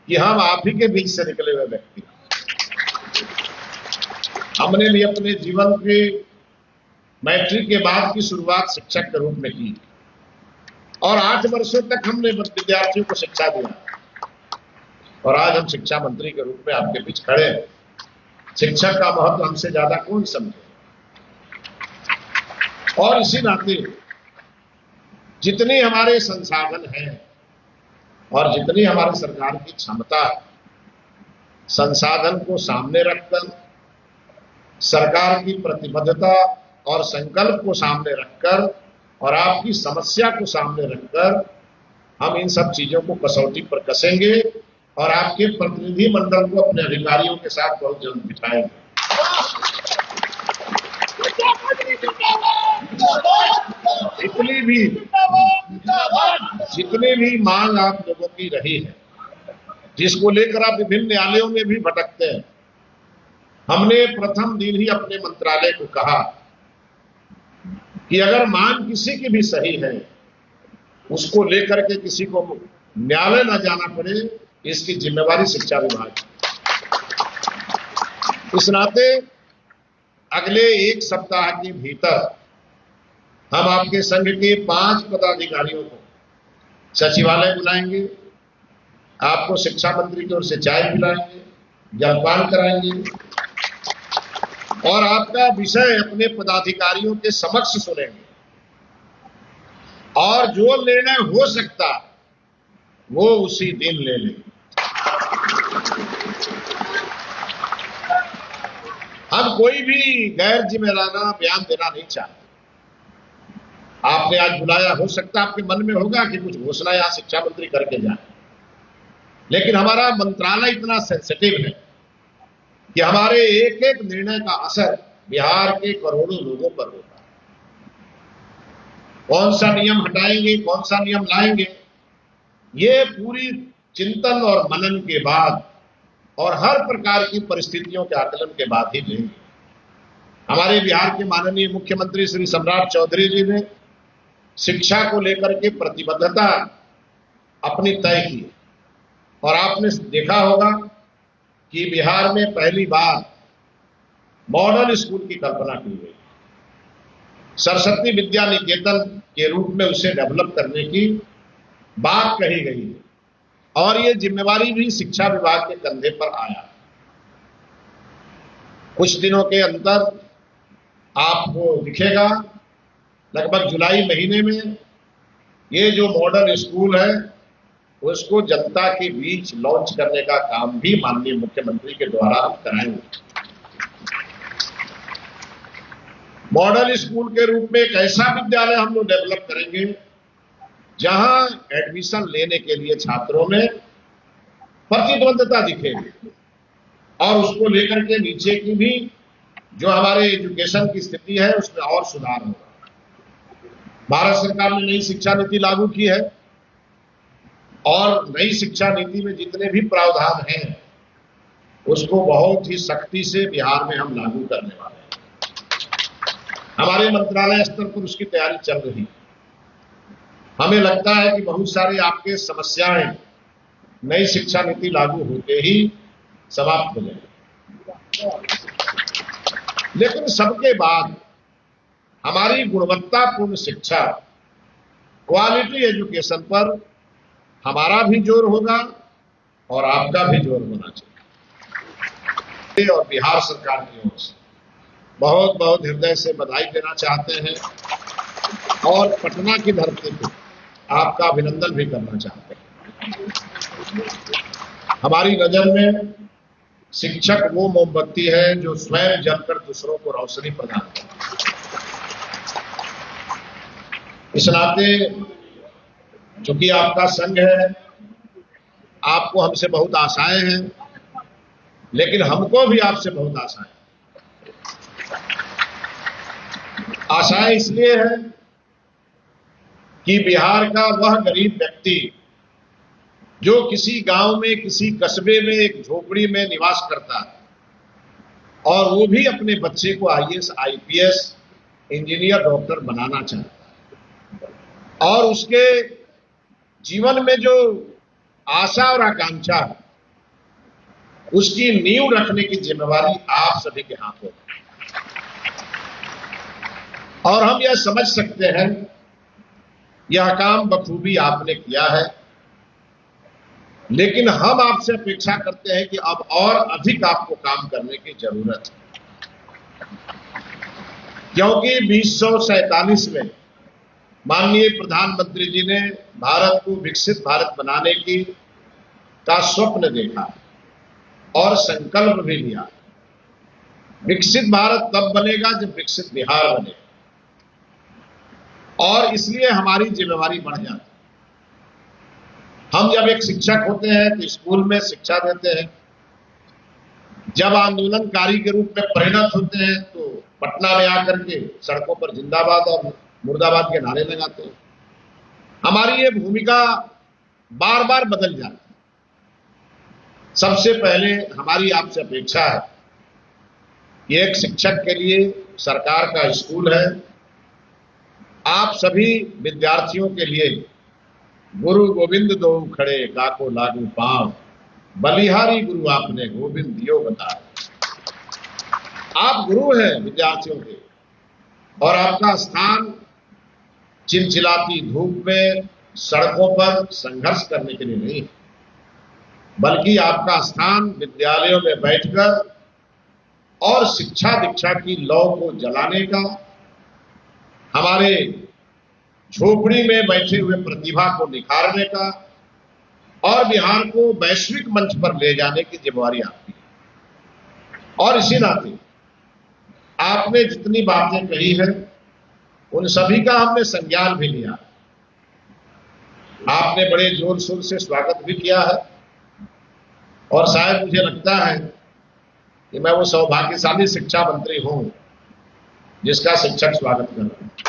कि हम आप ही के बीच से निकले हुए व्यक्ति, हमने भी अपने जीवन के मैट्रिक के बाद की शुरुआत शिक्षक के रूप में की और 8 वर्षों तक हमने विद्यार्थियों को शिक्षा दिया और आज हम शिक्षा मंत्री के रूप में आपके बीच खड़े हैं। शिक्षक का महत्व हमसे ज्यादा कौन समझे। और इसी नाते जितने हमारे संसाधन हैं और जितनी हमारी सरकार की क्षमता है, संसाधन को सामने रखकर, सरकार की प्रतिबद्धता और संकल्प को सामने रखकर और आपकी समस्या को सामने रखकर हम इन सब चीजों को कसौटी पर कसेंगे और आपके प्रतिनिधि मंडल को अपने अधिकारियों के साथ बहुत जल्द बिठाएंगे। जितनी भी मांग आप लोगों की रही है, जिसको लेकर आप विभिन्न न्यायालयों में भी भटकते हैं, हमने प्रथम दिन ही अपने मंत्रालय को कहा कि अगर मांग किसी की भी सही है, उसको लेकर के किसी को न्यायालय न जाना पड़े, इसकी जिम्मेवारी शिक्षा विभाग की। इस नाते अगले 1 सप्ताह के भीतर हम आपके संघ के 5 पदाधिकारियों को सचिवालय बुलाएंगे, आपको शिक्षा मंत्री की ओर से चाय पिलाएंगे, जलपान कराएंगे और आपका विषय अपने पदाधिकारियों के समक्ष सुनेंगे और जो निर्णय हो सकता वो उसी दिन ले लेंगे। हम कोई भी गैर जिम्मेदाराना बयान देना नहीं चाहते। आपने आज बुलाया, हो सकता आपके मन में होगा कि कुछ घोषणा यहां शिक्षा मंत्री करके जाए, लेकिन हमारा मंत्रालय इतना सेंसिटिव है कि हमारे एक एक निर्णय का असर बिहार के करोड़ों लोगों पर होता है। कौन सा नियम हटाएंगे, कौन सा नियम लाएंगे, ये पूरी चिंतन और मनन के बाद और हर प्रकार की परिस्थितियों के आकलन के बाद ही लेंगे। हमारे बिहार के माननीय मुख्यमंत्री श्री सम्राट चौधरी जी ने शिक्षा को लेकर के प्रतिबद्धता अपनी तय की और आपने देखा होगा कि बिहार में पहली बार मॉडल स्कूल की कल्पना की गई। सरस्वती विद्या निकेतन के रूप में उसे डेवलप करने की बात कही गई है और ये जिम्मेवारी भी शिक्षा विभाग के कंधे पर आया। कुछ दिनों के अंदर आपको दिखेगा, लगभग जुलाई महीने में ये जो मॉडल स्कूल है उसको जनता के बीच लॉन्च करने का काम भी माननीय मुख्यमंत्री के द्वारा हम कराएंगे। मॉडल स्कूल के रूप में एक ऐसा विद्यालय हम लोग डेवलप करेंगे जहां एडमिशन लेने के लिए छात्रों में प्रतिद्वंदता दिखेगी और उसको लेकर के नीचे की भी जो हमारे एजुकेशन की स्थिति है उसमें और सुधार होगा। भारत सरकार ने नई शिक्षा नीति लागू की है और नई शिक्षा नीति में जितने भी प्रावधान हैं उसको बहुत ही सख्ती से बिहार में हम लागू करने वाले हैं। हमारे मंत्रालय स्तर पर उसकी तैयारी चल रही है। हमें लगता है कि बहुत सारी आपके समस्याएं नई शिक्षा नीति लागू होते ही समाप्त हो जाएगी, लेकिन सबके बाद हमारी गुणवत्तापूर्ण शिक्षा, क्वालिटी एजुकेशन पर हमारा भी जोर होगा और आपका भी जोर होना चाहिए। और बिहार सरकार की ओर से बहुत बहुत हृदय से बधाई देना चाहते हैं और पटना की धरती पे आपका अभिनंदन भी करना चाहते हैं। हमारी नजर में शिक्षक वो मोमबत्ती है जो स्वयं जलकर दूसरों को रोशनी प्रदान करता है। इस नाते चूंकि आपका संघ है, आपको हमसे बहुत आशाएं हैं, लेकिन हमको भी आपसे बहुत आशाएं। आशाएं इसलिए है कि बिहार का वह गरीब व्यक्ति जो किसी गांव में, किसी कस्बे में, एक झोपड़ी में निवास करता है और वो भी अपने बच्चे को आईएएस, आईपीएस, इंजीनियर, डॉक्टर बनाना चाहता है और उसके जीवन में जो आशा और आकांक्षा है उसकी नींव रखने की जिम्मेवारी आप सभी के हाथों में। और हम यह समझ सकते हैं यह काम बखूबी आपने किया है, लेकिन हम आपसे अपेक्षा करते हैं कि अब और अधिक आपको काम करने की जरूरत है, क्योंकि 1947 में माननीय प्रधानमंत्री जी ने भारत को विकसित भारत बनाने का स्वप्न देखा और संकल्प भी लिया। विकसित भारत तब बनेगा जब विकसित बिहार बनेगा, और इसलिए हमारी जिम्मेवारी बढ़ जाती है। हम जब एक शिक्षक होते हैं तो स्कूल में शिक्षा देते हैं, जब आंदोलनकारी के रूप में परिणत होते हैं तो पटना में आकर के सड़कों पर जिंदाबाद और मुर्दाबाद के नारे लगाते हैं। हमारी ये भूमिका बार बार बदल जाती है। सबसे पहले हमारी आपसे अपेक्षा है कि एक शिक्षक के लिए सरकार का स्कूल है, आप सभी विद्यार्थियों के लिए गुरु गोविंद दो खड़े काको लागू पांव, बलिहारी गुरु आपने गोविंद दियो बताए। आप गुरु हैं विद्यार्थियों के, और आपका स्थान चिलचिलाती धूप में सड़कों पर संघर्ष करने के लिए नहीं है, बल्कि आपका स्थान विद्यालयों में बैठकर और शिक्षा दीक्षा की लौ को जलाने का, हमारे झोपड़ी में बैठे हुए प्रतिभा को निखारने का और बिहार को वैश्विक मंच पर ले जाने की जिम्मेवारी आपकी है। और इसी नाते आपने जितनी बातें कही है उन सभी का हमने संज्ञान भी लिया। आपने बड़े जोर शोर से स्वागत भी किया है, और शायद मुझे लगता है कि मैं वो सौभाग्यशाली शिक्षा मंत्री हूं जिसका शिक्षक स्वागत कर रहा हूं।